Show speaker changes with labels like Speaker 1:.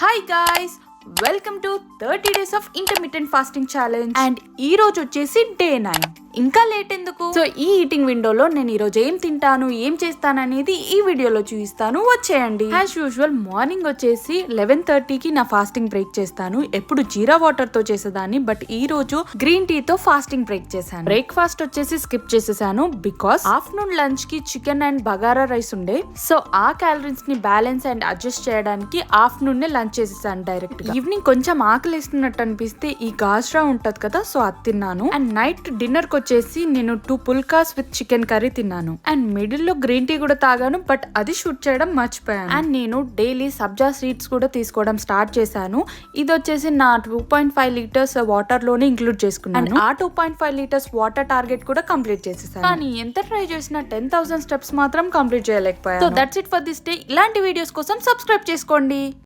Speaker 1: Hi guys, welcome to 30 days of intermittent fasting challenge and ఈ రోజు వచ్చేసి day 9. ఇంకా లేట్ ఎందుకు? సో ఈ ఈటింగ్ విండోలో నేను ఈ రోజు ఏం తింటాను, ఏం చేస్తాను అనేది ఈ వీడియోలో చూపిస్తాను, వచ్చేయండి. యాజ్ యూజువల్ మార్నింగ్ వచ్చేసి 11:30కి నా ఫాస్టింగ్ బ్రేక్ చేస్తాను. ఎప్పుడు జీరా వాటర్ తో చేసేదాన్ని, బట్ ఈ రోజు గ్రీన్ టీ తో ఫాస్టింగ్ బ్రేక్ చేశాను. బ్రేక్ఫాస్ట్ వచ్చేసి స్కిప్ చేసేసాను బికాస్ ఆఫ్టర్నూన్ లంచ్ కి చికెన్ అండ్ బగారా రైస్ ఉండే. సో ఆ క్యాలరీస్ ని బ్యాలెన్స్ అండ్ అడ్జస్ట్ చేయడానికి ఆఫ్టర్నూన్ నే లంచ్ చేసేసాను డైరెక్ట్. ఈవినింగ్ కొంచెం ఆకలిస్తున్నట్టు అనిపిస్తే ఈ గాజ్రా ఉంటది కదా, సో అది తిన్నాను. అండ్ నైట్ డిన్నర్ కి వచ్చేసి నేను 2 పుల్కాస్ విత్ చికెన్ కర్రీ తిన్నాను. అండ్ మిడిల్ లో గ్రీన్ టీ కూడా తాగాను, బట్ అది షూట్ చేయడం మర్చిపోయాను. అండ్ నేను డైలీ సబ్జా సీడ్స్ కూడా తీసుకోవడం స్టార్ట్ చేశాను. ఇది వచ్చేసి నా 2.5 లీటర్స్ వాటర్ లోనే ఇంక్లూడ్ చేసుకున్నాను. ఆ 2.5 లీటర్స్ వాటర్ టార్గెట్ కూడా కంప్లీట్ చేసేసాను. కానీ ఎంత ట్రై చేసినా 10,000 స్టెప్స్ మాత్రం కంప్లీట్ చేయలేకపోయాను. So that's it for this day. ఇలాంటి వీడియోస్ కోసం సబ్స్క్రైబ్ చేసుకోండి.